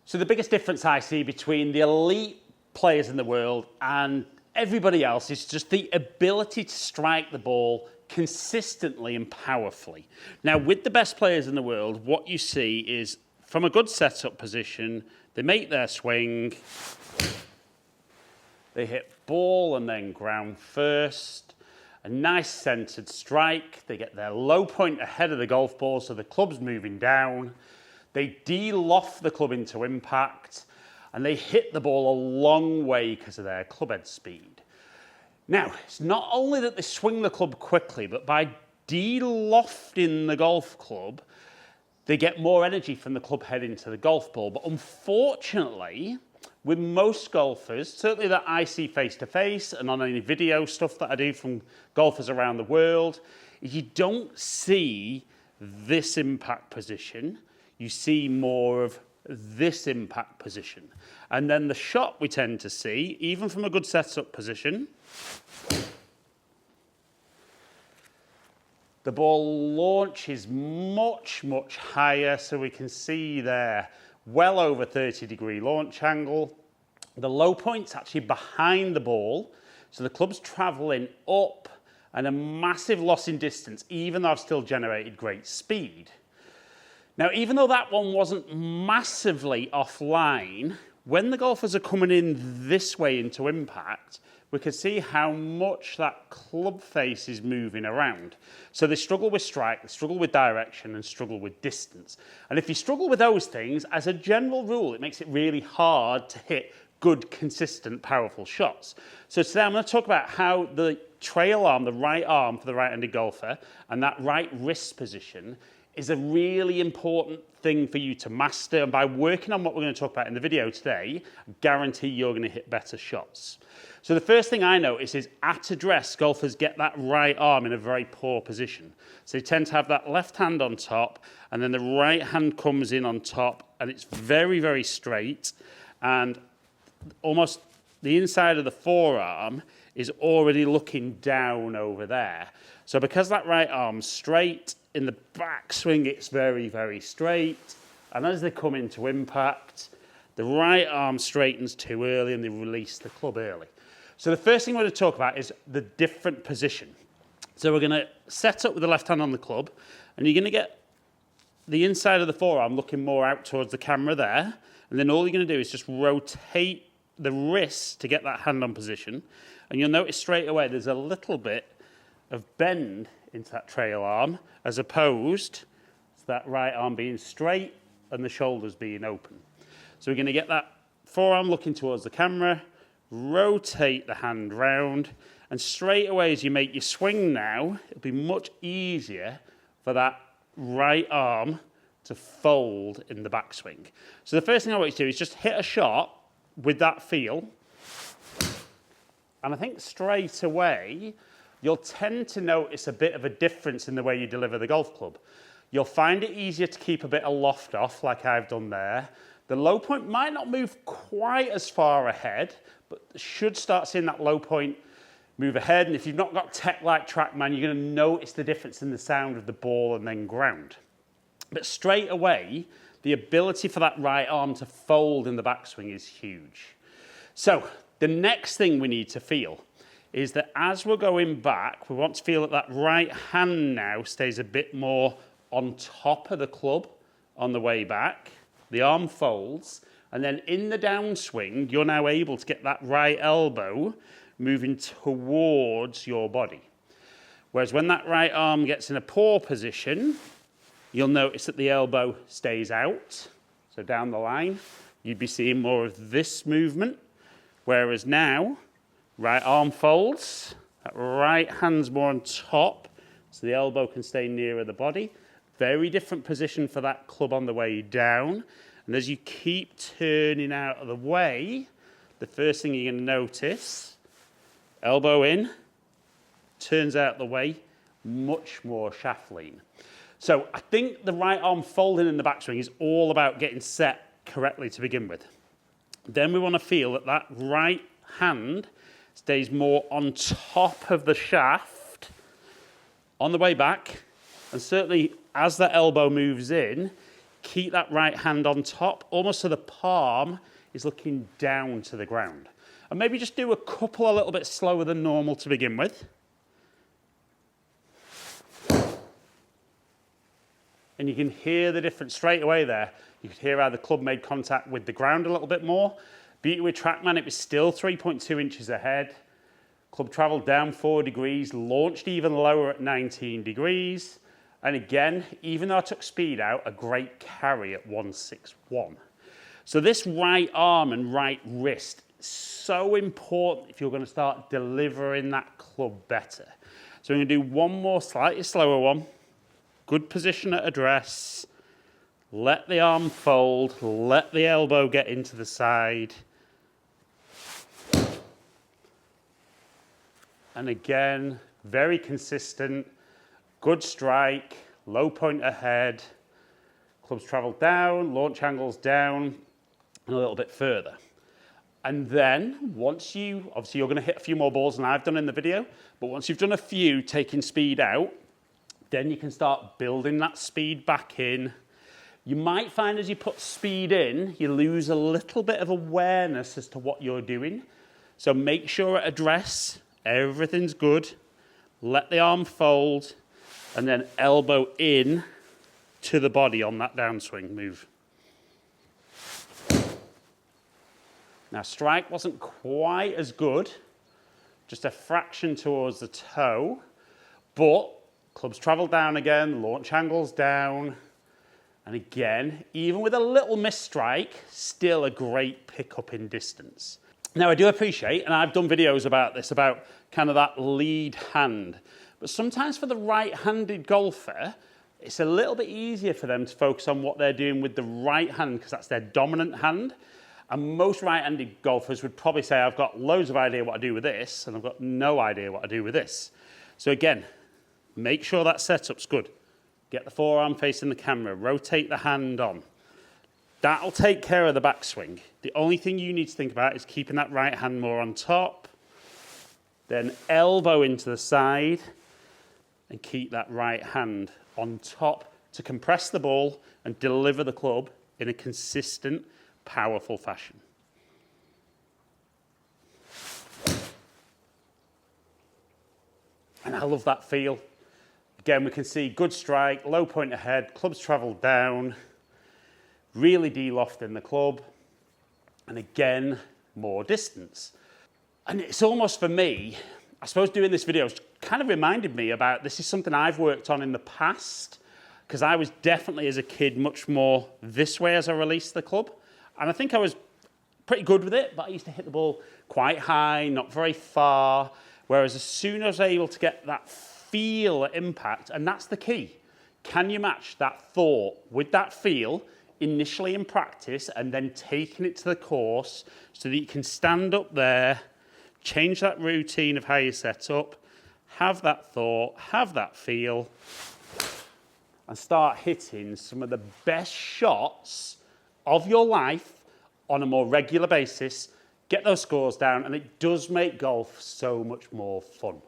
So the biggest difference I see between the elite players in the world and everybody else is just the ability to strike the ball consistently and powerfully. Now, with the best players in the world, what you see is from a good setup position, they make their swing, they hit ball and then ground first, a nice centered strike, they get their low point ahead of the golf ball so the club's moving down, they de-loft the club into impact, and they hit the ball a long way because of their club head speed. Now, it's not only that they swing the club quickly, but by de-lofting the golf club, they get more energy from the club head into the golf ball. But unfortunately, with most golfers, certainly that I see face-to-face and on any video stuff that I do from golfers around the world, you don't see this impact position. You see more of this impact position. And then the shot we tend to see, even from a good setup position, the ball launch is much, much higher. So we can see there, well over 30-degree launch angle. The low point's actually behind the ball. So the club's traveling up and a massive loss in distance, even though I've still generated great speed. Now, even though that one wasn't massively offline, when the golfers are coming in this way into impact, we can see how much that club face is moving around. So they struggle with strike, they struggle with direction, and struggle with distance. And if you struggle with those things, as a general rule, it makes it really hard to hit good, consistent, powerful shots. So today I'm going to talk about how the trail arm, the right arm for the right-handed golfer, and that right wrist position is a really important thing for you to master. And by working on what we're going to talk about in the video today, I guarantee you're going to hit better shots. So the first thing I notice is at address, golfers get that right arm in a very poor position. So they tend to have that left hand on top, and then the right hand comes in on top, and it's very, very straight. And almost the inside of the forearm is already looking down over there. So because that right arm's straight, in the backswing it's very, very straight. And as they come into impact, the right arm straightens too early and they release the club early. So the first thing we're going to talk about is the different position. So we're going to set up with the left hand on the club, and you're going to get the inside of the forearm looking more out towards the camera there. And then all you're going to do is just rotate the wrist to get that hand on position. And you'll notice straight away there's a little bit of bend into that trail arm, as opposed to that right arm being straight and the shoulders being open. So we're going to get that forearm looking towards the camera, rotate the hand round, and straight away as you make your swing now, it'll be much easier for that right arm to fold in the backswing. So the first thing I want you to do is just hit a shot with that feel. And I think straight away, you'll tend to notice a bit of a difference in the way you deliver the golf club. You'll find it easier to keep a bit of loft off, like I've done there. The low point might not move quite as far ahead, but should start seeing that low point move ahead. And if you've not got tech like TrackMan, you're going to notice the difference in the sound of the ball and then ground. But straight away, the ability for that right arm to fold in the backswing is huge. So the next thing we need to feel is that as we're going back, we want to feel that that right hand now stays a bit more on top of the club on the way back. The arm folds, and then in the downswing, you're now able to get that right elbow moving towards your body. Whereas when that right arm gets in a poor position, you'll notice that the elbow stays out. So down the line, you'd be seeing more of this movement. Whereas now, right arm folds, that right hand's more on top, so the elbow can stay nearer the body. Very different position for that club on the way down. And as you keep turning out of the way, the first thing you're going to notice, elbow in, turns out the way, much more shaft lean. So I think the right arm folding in the backswing is all about getting set correctly to begin with. Then we want to feel that that right hand stays more on top of the shaft on the way back. And certainly as that elbow moves in, Keep that right hand on top, almost so the palm is looking down to the ground. And maybe just do a couple a little bit slower than normal to begin with. And you can hear the difference straight away there. You could hear how the club made contact with the ground a little bit more. Beauty with Trackman, it was still 3.2 inches ahead. Club travelled down 4 degrees, launched even lower at 19 degrees. And again, even though I took speed out, a great carry at 161. So this right arm and right wrist is so important if you're going to start delivering that club better. So I'm going to do one more slightly slower one. Good position at address. Let the arm fold. Let the elbow get into the side. And again, very consistent. Good strike. Low point ahead. Clubs travel down. Launch angles down. And a little bit further. And then once obviously you're going to hit a few more balls than I've done in the video, but once you've done a few taking speed out, then you can start building that speed back in. You might find as you put speed in, you lose a little bit of awareness as to what you're doing. So make sure at address, everything's good. Let the arm fold and then elbow in to the body on that downswing move. Now, strike wasn't quite as good, just a fraction towards the toe, but clubs travel down again, launch angles down, and again, even with a little missed strike, still a great pickup in distance. Now, I do appreciate, and I've done videos about this, about kind of that lead hand, but sometimes for the right-handed golfer, it's a little bit easier for them to focus on what they're doing with the right hand because that's their dominant hand. And most right-handed golfers would probably say, I've got loads of idea what I do with this, and I've got no idea what I do with this. So again, make sure that setup's good. Get the forearm facing the camera, rotate the hand on. That'll take care of the backswing. The only thing you need to think about is keeping that right hand more on top, then elbow into the side, and keep that right hand on top to compress the ball and deliver the club in a consistent, powerful fashion. And I love that feel. Again, we can see good strike, low point ahead, clubs travel down, really de-loft in the club, and again, more distance. And it's almost for me, I suppose doing this video kind of reminded me about this is something I've worked on in the past, because I was definitely as a kid much more this way as I released the club. And I think I was pretty good with it, but I used to hit the ball quite high, not very far. Whereas as soon as I was able to get that feel at impact, and that's the key. Can you match that thought with that feel initially in practice and then taking it to the course so that you can stand up there, change that routine of how you set up, have that thought, have that feel, and start hitting some of the best shots of your life on a more regular basis, get those scores down, and it does make golf so much more fun.